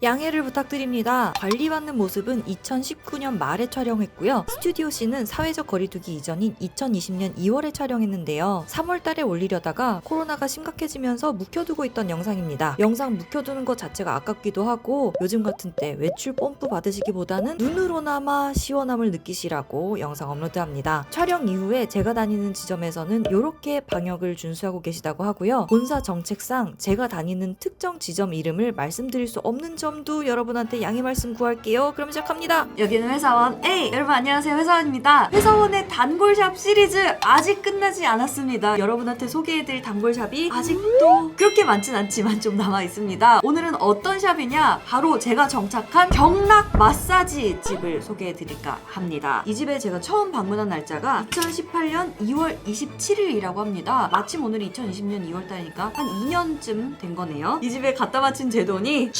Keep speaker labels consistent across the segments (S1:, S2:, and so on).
S1: 양해를 부탁드립니다. 관리받는 모습은 2019년 말에 촬영했고요. 스튜디오 씬은 사회적 거리두기 이전인 2020년 2월에 촬영했는데요. 3월달에 올리려다가 코로나가 심각해지면서 묵혀두고 있던 영상입니다. 영상 묵혀두는 것 자체가 아깝기도 하고 요즘 같은 때 외출 뽐뿌 받으시기보다는 눈으로나마 시원함을 느끼시라고 영상 업로드합니다. 촬영 이후에 제가 다니는 지점에서는 이렇게 방역을 준수하고 계시다고 하고요. 본사 정책상 제가 다니는 특정 지점 이름을 말씀드릴 수 없는 점도 여러분한테 양해 말씀 구할게요. 그럼 시작합니다.
S2: 여기는 회사원 A. 여러분 안녕하세요, 회사원입니다. 회사원의 단골샵 시리즈 아직 끝나지 않았습니다. 여러분한테 소개해드릴 단골샵이 아직도 그렇게 많진 않지만 좀 남아있습니다. 오늘은 어떤 샵이냐, 바로 제가 정착한 경락 마사지 집을 소개해드릴까 합니다. 이 집에 제가 처음 방문한 날짜가 2018년 2월 27일이라고 합니다. 마침 오늘이 2020년 2월달이니까 한 2년쯤 된 거네요. 이 집에 갖다 바친 제 돈이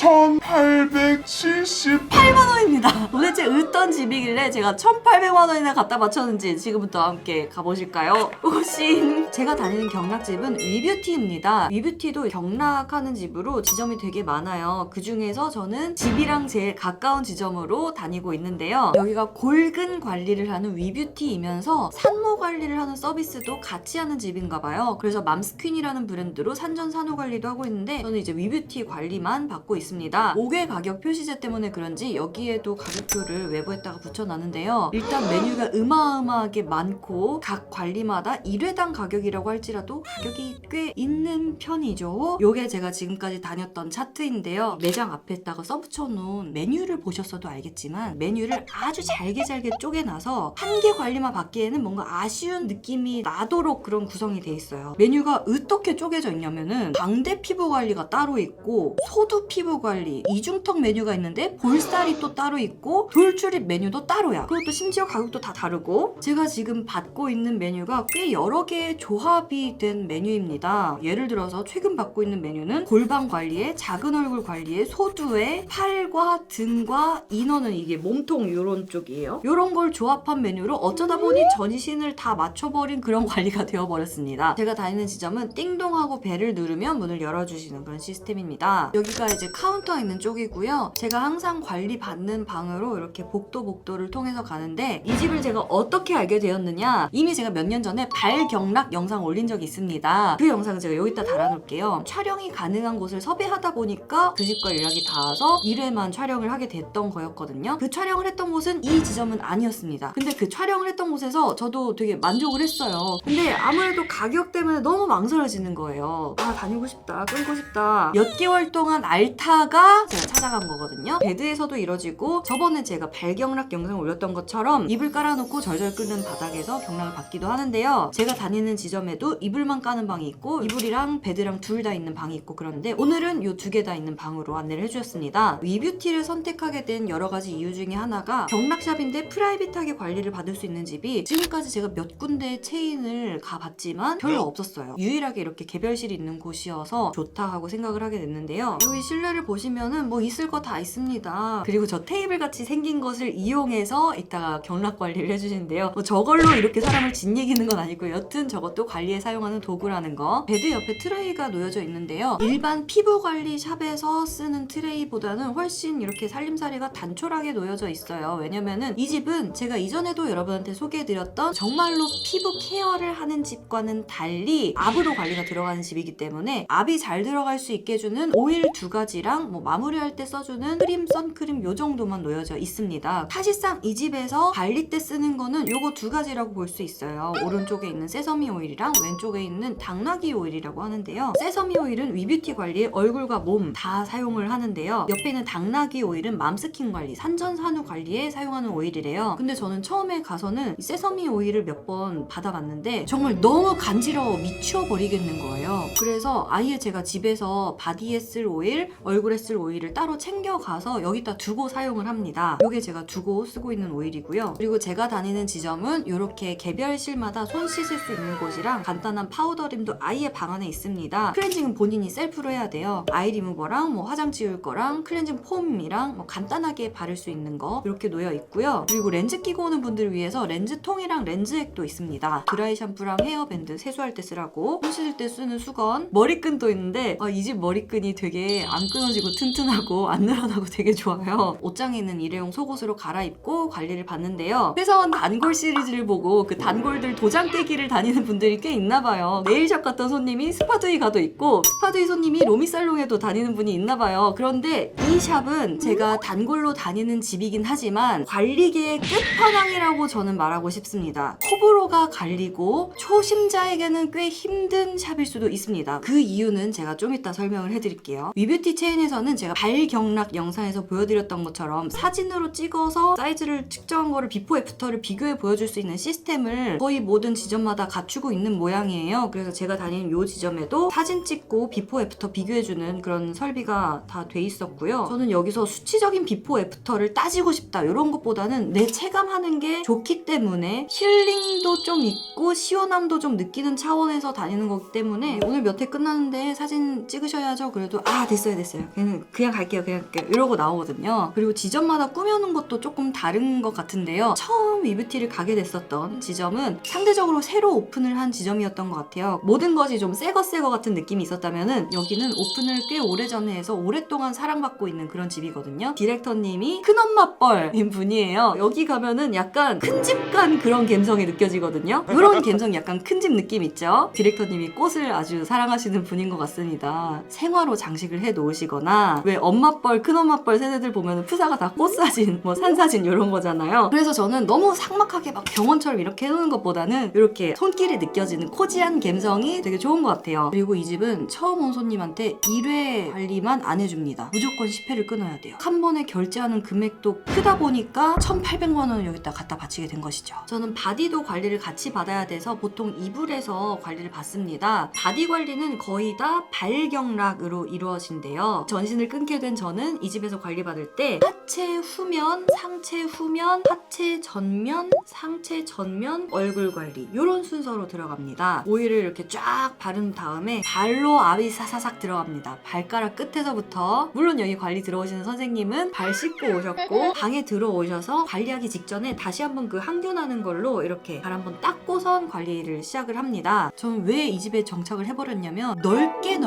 S2: 1878만원입니다. 도대체 어떤 집이길래 제가 1800만원이나 갖다 바쳤는지 지금부터 함께 가보실까요? 오신! 제가 다니는 경락집은 위뷰티입니다. 위뷰티도 경락하는 집으로 지점이 되게 많아요. 그 중에서 저는 집이랑 제일 가까운 지점으로 다니고 있는데요. 여기가 골근 관리를 하는 위뷰티이면서 산모 관리를 하는 서비스도 같이 하는 집인가봐요. 그래서 맘스퀸이라는 브랜드로 산전 산후 관리도 하고 있는데 저는 이제 위뷰티 관리만 받고 있습니다. 5개 가격 표시제 때문에 그런지 여기에도 가격표를 외부에다가 붙여놨는데요. 일단 메뉴가 어마어마하게 많고 각 관리마다 1회당 가격이라고 할지라도 가격이 꽤 있는 편이죠. 요게 제가 지금까지 다녔던 차트인데요. 매장 앞에다가 써붙여놓은 메뉴를 보셨어도 알겠지만 메뉴를 아주 잘게 쪼개놔서 한 개 관리만 받기에는 뭔가 아쉬운 느낌이 나도록 그런 구성이 돼 있어요. 메뉴가 어떻게 쪼개져 있냐면은 광대 피부 관리가 따로 있고 소두 피부 관리, 이중턱 메뉴가 있는데 볼살이 또 따로 있고 돌출입 메뉴도 따로야. 그리고 또 심지어 가격도 다 다르고 제가 지금 받고 있는 메뉴가 꽤 여러 개의 조합이 된 메뉴입니다. 예를 들어서 최근 받고 있는 메뉴는 골반 관리에 작은 얼굴 관리에 소두에 팔과 등과 인어는 이게 몸통 요런 쪽이에요. 요런 걸 조합한 메뉴로 어쩌다 보니 전신을 다 맞춰버린 그런 관리가 되어버렸습니다. 제가 다니는 지점은 띵동하고 벨을 누르면 문을 열어주시는 그런 시스템입니다. 여기가 이제 카운터 있는 쪽이고요. 제가 항상 관리 받는 방으로 이렇게 복도를 통해서 가는데 이 집을 제가 어떻게 알게 되었느냐, 이미 제가 몇 년 전에 발경락 영상 올린 적이 있습니다. 그 영상은 제가 여기다 달아놓을게요. 촬영이 가능한 곳을 섭외하다 보니까 그 집과 연락이 닿아서 1회만 촬영을 하게 됐던 거였거든요. 그 촬영을 했던 곳은 이 지점은 아니었습니다. 근데 그 촬영을 했던 곳에서 저도 되게 만족을 했어요. 근데 아무래도 가격 때문에 너무 망설여지는 거예요. 아, 다니고 싶다, 끊고 싶다. 몇 개월 동안 앓다가 제가 찾아간 거거든요. 베드에서도 이뤄지고 저번에 제가 발경락 영상 올렸던 것처럼 이불 깔아놓고 절절 끓는 바닥에서 경락을 받기도 하는데요. 제가 다니는 지점에도 이불만 까는 방이 있고 이불이랑 베드랑 둘 다 있는 방이 있고 그런데 오늘은 이 두 개 다 있는 방으로 안내를 해주셨습니다. 위뷰티를 선택하게 된 여러 가지 이유 중에 하나가 경락샵인데 프라이빗하게 관리를 받을 수 있는 집이 지금까지 제가 몇 군데의 체인을 가봤지만 별로 없었어요. 유일하게 이렇게 개별실이 있는 곳이어서 좋다 하고 생각을 하게 됐는데요. 여기 실내를 보시면은 뭐 있을 거 다 있습니다. 그리고 저 테이블 같이 생긴 것을 이용해서 이따가 경락 관리를 해주시는데요. 뭐 저걸로 이렇게 사람을 짓이기는 건 아니고 여튼 저것도 관리에 사용하는 도구라는 거. 베드 옆에 트레이가 놓여져 있는데요. 일반 피부 관리 샵에서 쓰는 트레이보다는 훨씬 이렇게 살림살이가 단촐하게 놓여져 있어요. 왜냐면은 이 집은 제가 이전에도 여러분한테 소개해드렸던 정말로 피부 케어를 하는 집과는 달리 압으로 관리가 들어가는 집이기 때문에 압이 잘 들어갈 수 있게 해주는 오일 2가지랑 뭐 마무리할 때 써주는 크림, 선크림 요 정도만 놓여져 있습니다. 사실상 이 집에서 관리 때 쓰는 거는 요거 2가지라고 볼 수 있어요. 오른쪽에 있는 세서미 오일이랑 왼쪽에 있는 당나귀 오일이라고 하는데요. 세서미 오일은 위뷰티 관리에 얼굴과 몸 다 사용을 하는데요. 옆에 있는 당나귀 오일은 맘스킨 관리, 산전산후 관리에 사용하는 오일이래요. 근데 저는 처음에 가서는 이 세서미 오일을 몇 번 받아봤는데 정말 너무 간지러워 미쳐버리겠는 거예요. 그래서 아예 제가 집에서 바디에 쓸 오일, 얼굴에 쓸 오일을 따로 챙겨가서 여기다 두고 사용을 합니다. 이게 제가 두고 쓰고 있는 오일이고요. 그리고 제가 다니는 지점은 이렇게 개별실마다 손 씻을 수 있는 곳이랑 간단한 파우더림도 아예 방 안에 있습니다. 클렌징은 본인이 셀프로 해야 돼요. 아이 리무버랑 뭐 화장 지울 거랑 클렌징 폼이랑 뭐 간단하게 바를 수 있는 거 이렇게 놓여 있고요. 그리고 렌즈 끼고 오는 분들을 위해서 렌즈통이랑 렌즈액도 있습니다. 드라이 샴푸랑 헤어밴드 세수할 때 쓰라고, 손 씻을 때 쓰는 수건, 머리끈도 있는데 이 집 머리끈이 되게 안 끊어지고 튼튼하고 단단하고 안 늘어나고 되게 좋아요. 옷장에 있는 일회용 속옷으로 갈아입고 관리를 받는데요. 회사원 단골 시리즈를 보고 그 단골들 도장 깨기를 다니는 분들이 꽤 있나봐요. 네일샵 갔던 손님이 스파두이 가도 있고 스파두이 손님이 로미살롱에도 다니는 분이 있나봐요. 그런데 이 샵은 제가 단골로 다니는 집이긴 하지만 관리계의 끝판왕이라고 저는 말하고 싶습니다. 호불호가 갈리고 초심자에게는 꽤 힘든 샵일 수도 있습니다. 그 이유는 제가 좀 이따 설명을 해드릴게요. 위뷰티 체인에서는 제가 발경락 영상에서 보여드렸던 것처럼 사진으로 찍어서 사이즈를 측정한 거를 비포 애프터를 비교해 보여줄 수 있는 시스템을 거의 모든 지점마다 갖추고 있는 모양이에요. 그래서 제가 다니는 이 지점에도 사진 찍고 비포 애프터 비교해주는 그런 설비가 다 돼 있었고요. 저는 여기서 수치적인 비포 애프터를 따지고 싶다 이런 것보다는 내 체감하는 게 좋기 때문에 힐링도 좀 있고 시원함도 좀 느끼는 차원에서 다니는 거기 때문에 오늘 몇 회 끝났는데 사진 찍으셔야죠. 그래도 됐어요 그냥 갈게요 이러고 나오거든요. 그리고 지점마다 꾸며놓은 것도 조금 다른 것 같은데요. 처음 위뷰티를 가게 됐었던 지점은 상대적으로 새로 오픈을 한 지점이었던 것 같아요. 모든 것이 좀 새거 같은 느낌이 있었다면은 여기는 오픈을 꽤 오래전에 해서 오랫동안 사랑받고 있는 그런 집이거든요. 디렉터님이 큰엄마뻘인 분이에요. 여기 가면은 약간 큰 집 간 그런 감성이 느껴지거든요. 이런 감성 약간 큰 집 느낌 있죠? 디렉터님이 꽃을 아주 사랑하시는 분인 것 같습니다. 생화로 장식을 해 놓으시거나 왜 엄마뻘 큰엄마뻘 세대들 보면 프사가 다 꽃사진 뭐 산사진 이런 거잖아요. 그래서 저는 너무 삭막하게 막 병원처럼 이렇게 해놓는 것보다는 이렇게 손길이 느껴지는 코지한 감성이 되게 좋은 것 같아요. 그리고 이 집은 처음 온 손님한테 1회 관리만 안 해줍니다. 무조건 10회를 끊어야 돼요. 한 번에 결제하는 금액도 크다 보니까 1,800만 원을 여기다 갖다 바치게 된 것이죠. 저는 바디도 관리를 같이 받아야 돼서 보통 이불에서 관리를 받습니다. 바디 관리는 거의 다 발경락으로 이루어진대요. 전신을 끊게 된 저는 이 집에서 관리받을 때 하체 후면, 상체 후면, 하체 전면, 상체 전면, 얼굴 관리 이런 순서로 들어갑니다. 오일을 이렇게 쫙 바른 다음에 발로 압이 사사삭 들어갑니다. 발가락 끝에서부터 물론 여기 관리 들어오시는 선생님은 발 씻고 오셨고 방에 들어오셔서 관리하기 직전에 다시 한번 그 항균하는 걸로 이렇게 발 한번 닦고선 관리를 시작을 합니다. 저는 왜 이 집에 정착을 해버렸냐면 넓게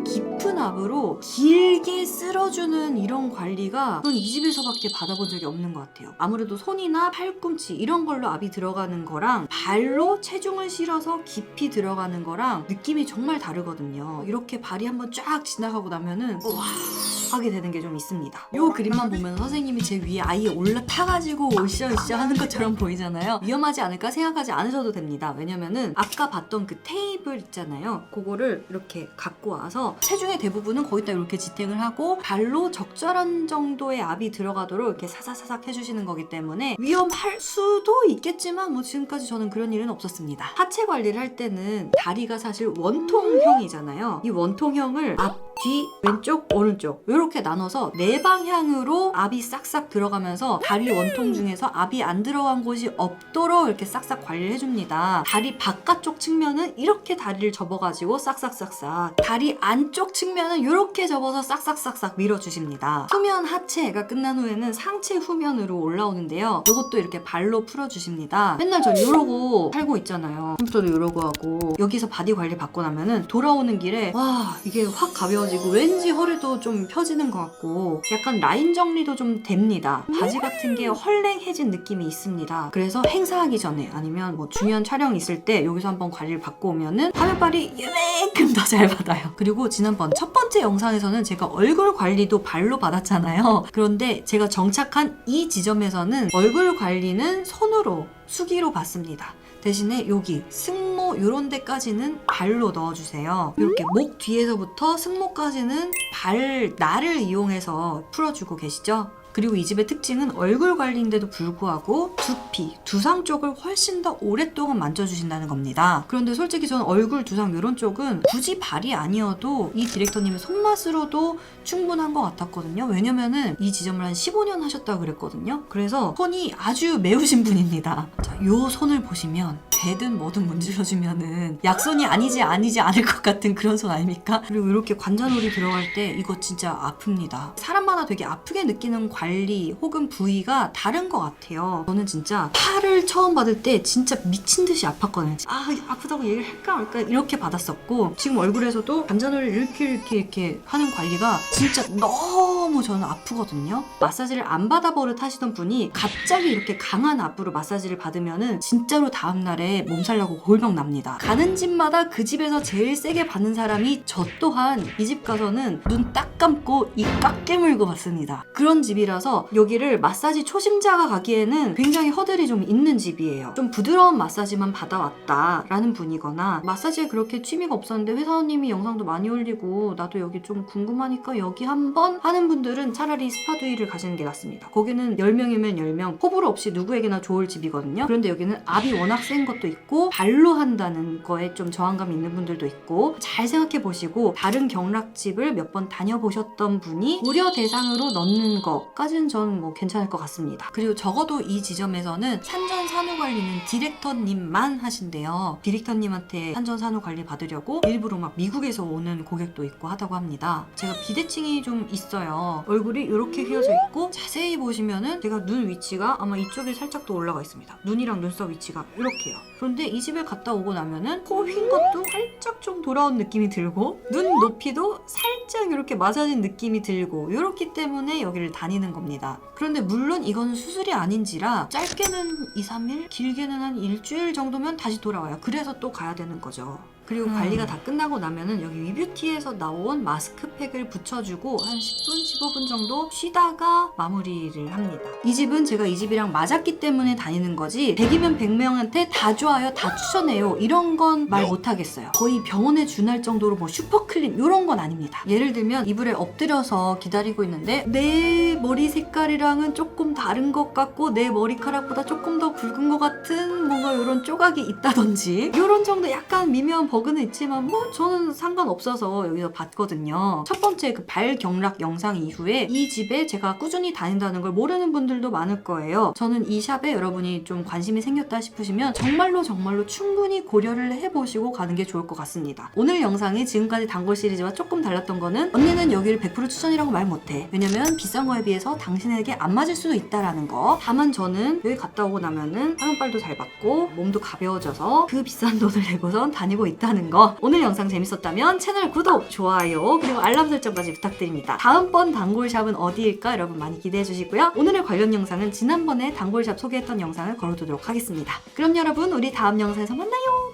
S2: 깊은 압으로 길게 쓸어주는 이런 관리가 저는 이 집에서밖에 받아본 적이 없는 것 같아요. 아무래도 손이나 팔꿈치 이런 걸로 압이 들어가는 거랑 발로 체중을 실어서 깊이 들어가는 거랑 느낌이 정말 다르거든요. 이렇게 발이 한번 쫙 지나가고 나면은 와 하게 되는 게 좀 있습니다. 이 그림만 보면 선생님이 제 위에 아예 올라타가지고 으쌰으쌰 하는 것처럼 보이잖아요. 위험하지 않을까 생각하지 않으셔도 됩니다. 왜냐면은 아까 봤던 그 테이블 있잖아요. 그거를 이렇게 갖고 와서 체중의 대부분은 거기다 이렇게 지탱을 하고 발로 적절한 정도의 압이 들어가도록 이렇게 사사사삭 해주시는 거기 때문에 위험할 수도 있겠지만 뭐 지금까지 저는 그런 일은 없었습니다. 하체 관리를 할 때는 다리가 사실 원통형이잖아요. 이 원통형을 앞, 뒤, 왼쪽, 오른쪽 이렇게 나눠서 네 방향으로 압이 싹싹 들어가면서 다리 원통 중에서 압이 안 들어간 곳이 없도록 이렇게 싹싹 관리를 해줍니다. 다리 바깥쪽 측면은 이렇게 다리를 접어가지고 싹싹싹싹, 다리 안쪽 측면은 이렇게 접어서 싹싹싹싹 밀어주십니다. 후면 하체가 끝난 후에는 상체 후면으로 올라오는데요. 이것도 이렇게 발로 풀어주십니다. 맨날 저 이러고 살고 있잖아요. 컴퓨터도 이러고 하고 여기서 바디 관리 받고 나면은 돌아오는 길에 와 이게 확 가벼워지고 왠지 허리도 좀 펴지는 것 같고 약간 라인 정리도 좀 됩니다. 바지 같은 게 헐랭해진 느낌이 있습니다. 그래서 행사하기 전에 아니면 뭐 중요한 촬영 있을 때 여기서 한번 관리를 받고 오면은 화면빨이 이만큼 더 잘 받아요. 그리고 지난번 첫 번째 영상에서는 제가 얼굴 관리도 발로 받았잖아요. 그런데 제가 정착한 이 지점에서는 얼굴 관리는 손으로 수기로 받습니다. 대신에 여기 승모 이런 데까지는 발로 넣어주세요. 이렇게 목 뒤에서부터 승모까지는 발 날을 이용해서 풀어주고 계시죠? 그리고 이 집의 특징은 얼굴 관리인데도 불구하고 두피, 두상 쪽을 훨씬 더 오랫동안 만져주신다는 겁니다. 그런데 솔직히 저는 얼굴, 두상 이런 쪽은 굳이 발이 아니어도 이 디렉터님의 손맛으로도 충분한 것 같았거든요. 왜냐면은 이 지점을 한 15년 하셨다고 그랬거든요. 그래서 손이 아주 매우신 분입니다. 자, 요 손을 보시면 개든 뭐든 문질러주면은 약손이 아니지 않을 것 같은 그런 손 아닙니까? 그리고 이렇게 관자놀이 들어갈 때 이거 진짜 아픕니다. 사람마다 되게 아프게 느끼는 관리 혹은 부위가 다른 것 같아요. 저는 진짜 팔을 처음 받을 때 진짜 미친 듯이 아팠거든요. 아, 아프다고 얘기를 할까 말까 이렇게 받았었고, 지금 얼굴에서도 관자놀이를 이렇게 하는 관리가 진짜 너무 저는 아프거든요. 마사지를 안 받아버릇 하시던 분이 갑자기 이렇게 강한 압으로 마사지를 받으면은 진짜로 다음날에 몸살 나고 골병 납니다. 가는 집마다 그 집에서 제일 세게 받는 사람이 저 또한 이 집 가서는 눈 딱 감고 입 꽉 깨물고 갔습니다. 그런 집이라서 여기를 마사지 초심자가 가기에는 굉장히 허들이 좀 있는 집이에요. 좀 부드러운 마사지만 받아왔다라는 분이거나, 마사지에 그렇게 취미가 없었는데 회사원님이 영상도 많이 올리고 나도 여기 좀 궁금하니까 여기 한번 하는 분들은 차라리 스파두이를 가시는 게 낫습니다. 거기는 10명이면 10명, 호불호 없이 누구에게나 좋을 집이거든요. 그런데 여기는 압이 워낙 센 것도 있고 발로 한다는 거에 좀 저항감이 있는 분들도 있고, 잘 생각해 보시고 다른 경락집을 몇 번 다녀보셨던 분이 고려 대상으로 넣는 것까지는 저는 뭐 괜찮을 것 같습니다. 그리고 적어도 이 지점에서는 산전 산후 관리는 디렉터님만 하신대요. 디렉터님한테 산전 산후 관리 받으려고 일부러 막 미국에서 오는 고객도 있고 하다고 합니다. 제가 비대칭이 좀 있어요. 얼굴이 이렇게 휘어져 있고, 자세히 보시면은 제가 눈 위치가 아마 이쪽에 살짝 더 올라가 있습니다. 눈이랑 눈썹 위치가 이렇게요. 그런데 이 집에 갔다 오고 나면은 코 휜 것도 살짝 좀 돌아온 느낌이 들고, 눈 높이도 살짝 이렇게 맞아진 느낌이 들고, 이렇기 때문에 여기를 다니는 겁니다. 그런데 물론 이건 수술이 아닌지라 짧게는 2, 3일, 길게는 한 일주일 정도면 다시 돌아와요. 그래서 또 가야 되는 거죠. 그리고 관리가 다 끝나고 나면은 여기 위뷰티에서 나온 마스크팩을 붙여주고 한 10분, 15분 정도 쉬다가 마무리를 합니다. 이 집은 제가 이 집이랑 맞았기 때문에 다니는 거지 100이면 100명한테 다 좋아요, 다 추천해요 이런 건 말 못하겠어요. 거의 병원에 준할 정도로 뭐 슈퍼클린 이런 건 아닙니다. 예를 들면 이불에 엎드려서 기다리고 있는데 내 머리 색깔이랑은 조금 다른 것 같고 내 머리카락보다 조금 더 굵은 것 같은 뭔가 이런 조각이 있다든지 이런 정도 약간 미묘한 버그는 있지만 뭐 저는 상관없어서 여기서 봤거든요. 첫 번째 그 발경락 영상 이후에 이 집에 제가 꾸준히 다닌다는 걸 모르는 분들도 많을 거예요. 저는 이 샵에 여러분이 좀 관심이 생겼다 싶으시면 정말로 충분히 고려를 해보시고 가는 게 좋을 것 같습니다. 오늘 영상이 지금까지 단골 시리즈와 조금 달랐던 거는, 언니는 여기를 100% 추천이라고 말 못해. 왜냐면 비싼 거에 비해서 당신에게 안 맞을 수도 있다라는 거. 다만 저는 여기 갔다 오고 나면은 사용빨도 잘 받고 몸도 가벼워져서 그 비싼 돈을 내고선 다니고 있다는 거. 오늘 영상 재밌었다면 채널 구독, 좋아요, 그리고 알람 설정까지 부탁드립니다. 다음번 단골샵은 어디일까 여러분 많이 기대해 주시고요. 오늘의 관련 영상은 지난번에 단골샵 소개했던 영상을 걸어두도록 하겠습니다. 그럼 여러분 우리 다음 영상에서 만나요.